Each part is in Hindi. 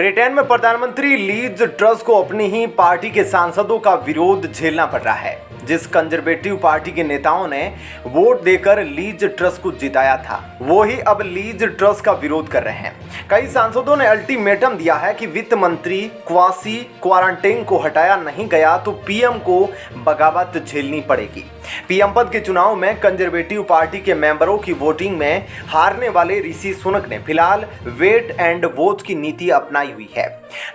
ब्रिटेन में प्रधानमंत्री लीज ट्रस को अपनी ही पार्टी के सांसदों का विरोध झेलना पड़ रहा है। जिस कंजर्वेटिव पार्टी के नेताओं ने वोट देकर लीज ट्रस को जिताया था, वो ही अब लीज ट्रस का विरोध कर रहे हैं। कई सांसदों ने अल्टीमेटम दिया है कि वित्त मंत्री क्वासी क्वारंटाइन को हटाया नहीं गया तो पीएम को बगावत झेलनी पड़ेगी। पीएम पद के चुनाव में कंजर्वेटिव पार्टी के मेंबरों की वोटिंग में हारने वाले ऋषि सुनक ने फिलहाल वेट एंड वॉच की नीति अपनाई हुई है।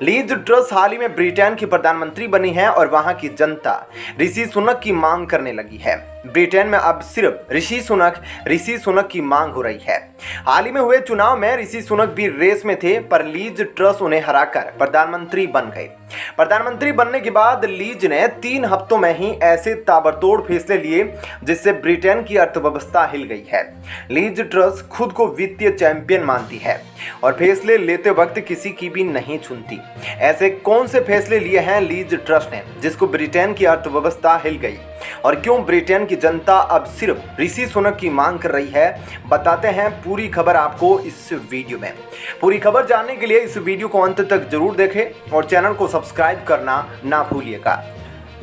लीज ट्रस हाल ही में ब्रिटेन की प्रधानमंत्री बनी है और वहां की जनता ऋषि सुनक की मांग करने लगी है। ब्रिटेन में अब सिर्फ ऋषि सुनक की मांग हो रही है। हाल ही में हुए चुनाव में ऋषि सुनक भी रेस में थे, पर लीज ट्रस उन्हें हराकर प्रधानमंत्री बन गए। प्रधानमंत्री बनने के बाद लीज ने 3 हफ्तों में ही ऐसे ताबड़तोड़ फैसले लिए जिससे ब्रिटेन की अर्थव्यवस्था हिल गई है। लीज ट्रस खुद को वित्तीय चैंपियन मानती है और फैसले लेते वक्त किसी की भी नहीं चुनती। ऐसे कौन से फैसले लिए हैं लीज ट्रस ने जिसको ब्रिटेन की अर्थव्यवस्था हिल गई, और क्यों ब्रिटेन की जनता अब सिर्फ ऋषि सुनक की मांग कर रही है, बताते हैं पूरी खबर आपको इस वीडियो में। पूरी खबर जानने के लिए इस वीडियो को अंत तक जरूर देखें और चैनल को सब्सक्राइब करना ना भूलिएगा।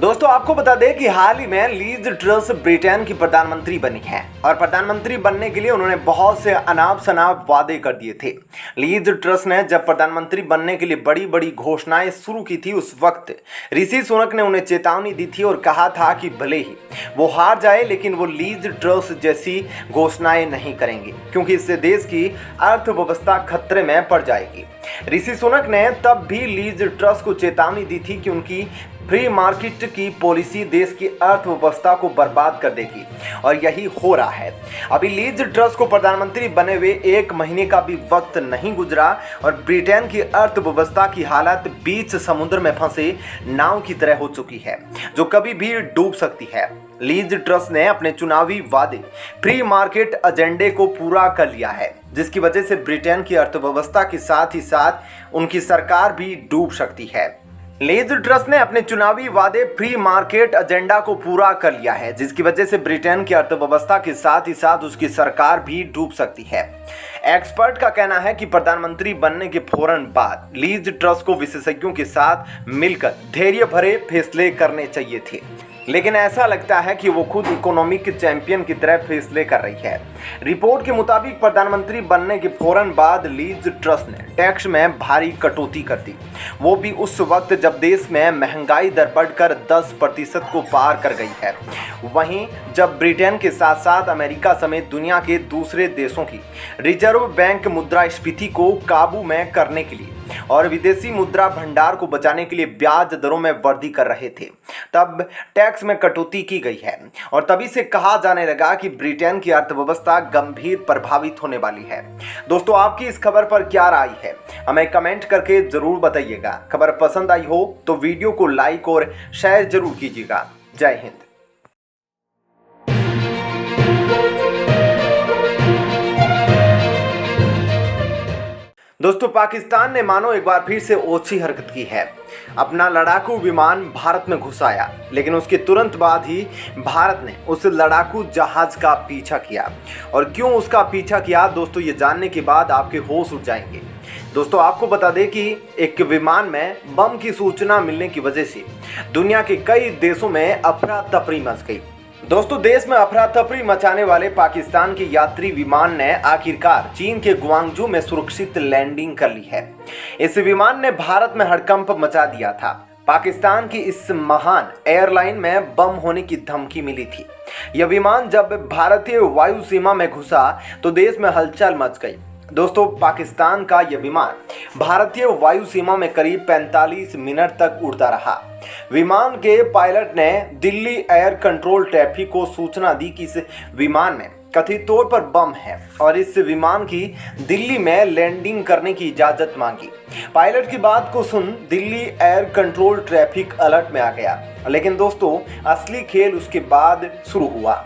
दोस्तों, आपको बता दें कि हाल ही में लीज ट्रस ब्रिटेन की प्रधानमंत्री बनी है और प्रधानमंत्री बनने के लिए उन्होंने बहुत से अनाप शनाप वादे कर दिए थे। लीज ट्रस ने जब प्रधानमंत्री बनने के लिए बड़ी बड़ी घोषणाएं शुरू की थी, उस वक्त ऋषि सुनक ने उन्हें चेतावनी दी थी और कहा था कि भले ही वो हार जाए लेकिन वो लीज ट्रस जैसी घोषणाएं नहीं करेंगे, क्योंकि इससे देश की अर्थव्यवस्था खतरे में पड़ जाएगी। ऋषि सुनक ने तब भी लीज ट्रस को चेतावनी दी थी कि उनकी फ्री मार्केट की पॉलिसी देश की अर्थव्यवस्था को बर्बाद कर देगी, और यही हो रहा है। अभी लीज ट्रस को प्रधानमंत्री बने हुए 1 महीने का भी वक्त नहीं गुजरा और ब्रिटेन की अर्थव्यवस्था की हालत बीच समुद्र में फंसे नाव की तरह हो चुकी है, जो कभी भी डूब सकती है। लीज ट्रस ने अपने चुनावी वादे फ्री मार्केट एजेंडे को पूरा कर लिया है, जिसकी वजह से ब्रिटेन की अर्थव्यवस्था के साथ ही साथ उनकी सरकार भी डूब सकती है। लीज ट्रस ने अपने चुनावी वादे फ्री मार्केट एजेंडा को पूरा कर लिया है, जिसकी वजह से ब्रिटेन की अर्थव्यवस्था के साथ ही साथ उसकी सरकार भी डूब सकती है। एक्सपर्ट का कहना है कि प्रधानमंत्री बनने के फौरन बाद लीज ट्रस को विशेषज्ञों के साथ मिलकर धैर्य भरे फैसले करने चाहिए थे, लेकिन ऐसा लगता है कि वो खुद इकोनॉमिक चैंपियन की तरह फैसले कर रही है। रिपोर्ट के मुताबिक प्रधानमंत्री बनने के फौरन बाद लीज ट्रस ने टैक्स में भारी कटौती कर दी, वो भी उस वक्त जब देश में महंगाई दर बढ़कर 10% को पार कर गई है। वहीं जब ब्रिटेन के साथ साथ अमेरिका समेत दुनिया के दूसरे देशों की रिजर्व बैंक मुद्रास्फीति को काबू में करने के लिए और विदेशी मुद्रा भंडार को बचाने के लिए ब्याज दरों में वृद्धि कर रहे थे, तब टैक्स में कटौती की गई है और तभी से कहा जाने लगा कि ब्रिटेन की अर्थव्यवस्था गंभीर प्रभावित होने वाली है। दोस्तों, आपकी इस खबर पर क्या राय है, हमें कमेंट करके जरूर बताइएगा। खबर पसंद आई हो तो वीडियो को लाइक और शेयर जरूर कीजिएगा। जय हिंद। दोस्तों, पाकिस्तान ने मानो एक बार फिर से ओछी हरकत की है। अपना लड़ाकू विमान भारत में घुसाया, लेकिन उसके तुरंत बाद ही भारत ने उस लड़ाकू जहाज का पीछा किया। और क्यों उसका पीछा किया, दोस्तों, ये जानने के बाद आपके होश उड़ जाएंगे। दोस्तों, आपको बता दें कि एक विमान में बम की सूचना मिलने की वजह से दुनिया के कई देशों में अफरा तफरी मच गई। दोस्तों, देश में अफरा तफरी मचाने वाले पाकिस्तान के यात्री विमान ने आखिरकार चीन के ग्वांगझू में सुरक्षित लैंडिंग कर ली है। इस विमान ने भारत में हड़कंप मचा दिया था। पाकिस्तान की इस महान एयरलाइन में बम होने की धमकी मिली थी। यह विमान जब भारतीय वायु सीमा में घुसा तो देश में हलचल मच गई। दोस्तों, पाकिस्तान का यह विमान भारतीय वायु सीमा में करीब 45 मिनट तक उड़ता रहा। विमान के पायलट ने दिल्ली एयर कंट्रोल ट्रैफिक को सूचना दी कि इस विमान में कथित तौर पर बम है और इस विमान की दिल्ली में लैंडिंग करने की इजाज़त मांगी। पायलट की बात को सुन Delhi air control traffic alert में आ गया। लेकिन दोस्तों, असली खेल उसके बाद शुरू हुआ।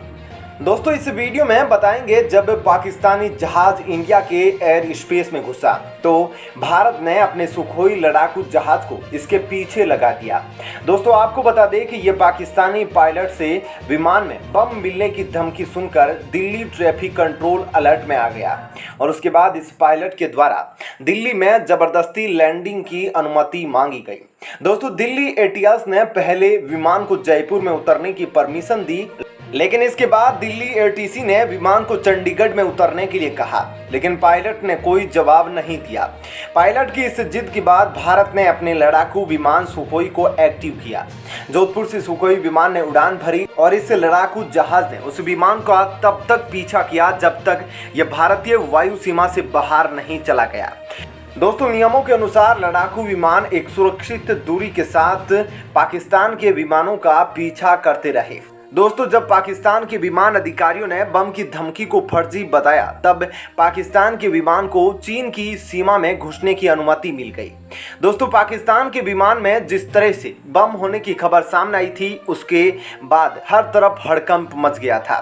दोस्तों इस वीडियो में बताएंगे जब पाकिस्तानी जहाज इंडिया के एयर स्पेस में घुसा तो भारत ने अपने सुखोई लड़ाकू जहाज को इसके पीछे लगा दिया। दोस्तों आपको बता दें कि ये पाकिस्तानी पायलट से विमान में बम मिलने की धमकी सुनकर दिल्ली ट्रैफिक कंट्रोल अलर्ट में आ गया और उसके बाद इस पायलट के द्वारा दिल्ली में जबरदस्ती लैंडिंग की अनुमति मांगी गई। दोस्तों दिल्ली एटीएस ने पहले विमान को जयपुर में उतरने की परमिशन दी, लेकिन इसके बाद दिल्ली एटीसी ने विमान को चंडीगढ़ में उतरने के लिए कहा, लेकिन पायलट ने कोई जवाब नहीं दिया। पायलट की इस जिद के बाद भारत ने अपने लड़ाकू विमान सुखोई को एक्टिव किया। जोधपुर से सुखोई विमान ने उड़ान भरी और इस लड़ाकू जहाज ने उस विमान का तब तक पीछा किया जब तक यह भारतीय वायु सीमा से बाहर नहीं चला गया। दोस्तों नियमों के अनुसार लड़ाकू विमान एक सुरक्षित दूरी के साथ पाकिस्तान के विमानों का पीछा करते रहे। दोस्तों जब पाकिस्तान के विमान अधिकारियों ने बम की धमकी को फर्जी बताया तब पाकिस्तान के विमान को चीन की सीमा में घुसने की अनुमति मिल गई। दोस्तों पाकिस्तान के विमान में जिस तरह से बम होने की खबर सामने आई थी उसके बाद हर तरफ हड़कंप मच गया था।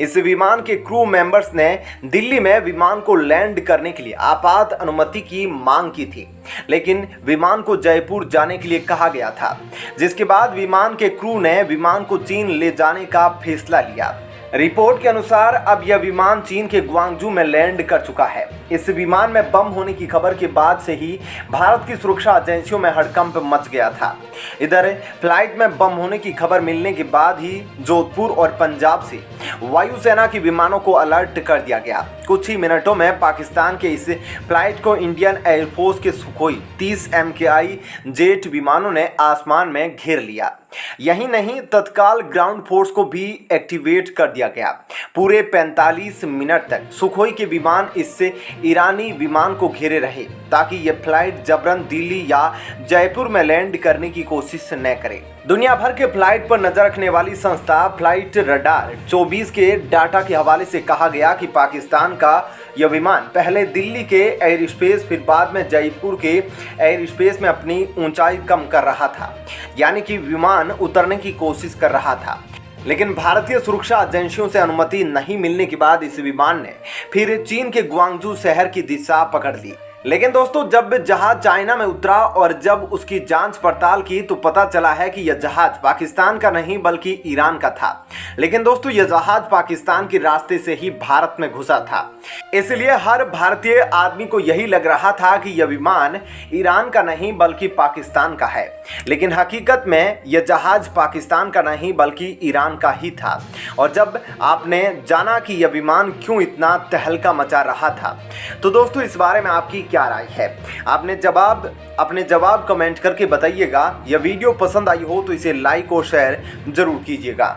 इस विमान के क्रू मेंबर्स ने दिल्ली में विमान को लैंड करने के लिए आपात अनुमति की मांग की थी, लेकिन विमान को जयपुर जाने के लिए कहा गया था, जिसके बाद विमान के क्रू ने विमान को चीन ले जाने का फैसला लिया। रिपोर्ट के अनुसार अब यह विमान चीन के ग्वांगजू में लैंड कर चुका है। इस विमान में बम होने की खबर के बाद से ही भारत की सुरक्षा एजेंसियों में हड़कंप मच गया था। इधर फ्लाइट में बम होने की खबर मिलने के बाद ही जोधपुर और पंजाब से वायुसेना के विमानों को अलर्ट कर दिया गया। कुछ ही मिनटों में पाकिस्तान के इस फ्लाइट को इंडियन एयरफोर्स के सुखोई 30 MKI जेट विमानों ने आसमान में घेर लिया। यही नहीं तत्काल ग्राउंड फोर्स को भी एक्टिवेट कर दिया गया। पूरे 45 मिनट तक सुखोई के विमान इससे ईरानी विमान को घेरे रहे ताकि यह फ्लाइट जबरन दिल्ली या जयपुर में लैंड करने की कोशिश न करे। दुनिया भर के फ्लाइट पर नजर रखने वाली संस्था फ्लाइट रडार 24 के डाटा के हवाले से कहा गया कि पाकिस्तान का यह विमान पहले दिल्ली के एयर स्पेस फिर बाद में जयपुर के एयर स्पेस में अपनी ऊंचाई कम कर रहा था, यानी कि विमान उतरने की कोशिश कर रहा था। लेकिन भारतीय सुरक्षा एजेंसियों से अनुमति नहीं मिलने के बाद इस विमान ने फिर चीन के ग्वांगजू शहर की दिशा पकड़ ली। लेकिन दोस्तों जब जहाज चाइना में उतरा और जब उसकी जांच पड़ताल की तो पता चला है कि यह जहाज पाकिस्तान का नहीं बल्कि ईरान का था। लेकिन दोस्तों यह जहाज पाकिस्तान के रास्ते से ही भारत में घुसा था, इसलिए हर भारतीय आदमी को यही लग रहा था कि यह विमान ईरान का नहीं बल्कि पाकिस्तान का है। लेकिन हकीकत में यह जहाज पाकिस्तान का नहीं बल्कि ईरान का ही था। और जब आपने जाना कि यह विमान क्यों इतना तहलका मचा रहा था तो दोस्तों इस बारे में आपकी क्या राय है? अपने जवाब कमेंट करके बताइएगा। यह वीडियो पसंद आई हो तो इसे लाइक और शेयर जरूर कीजिएगा।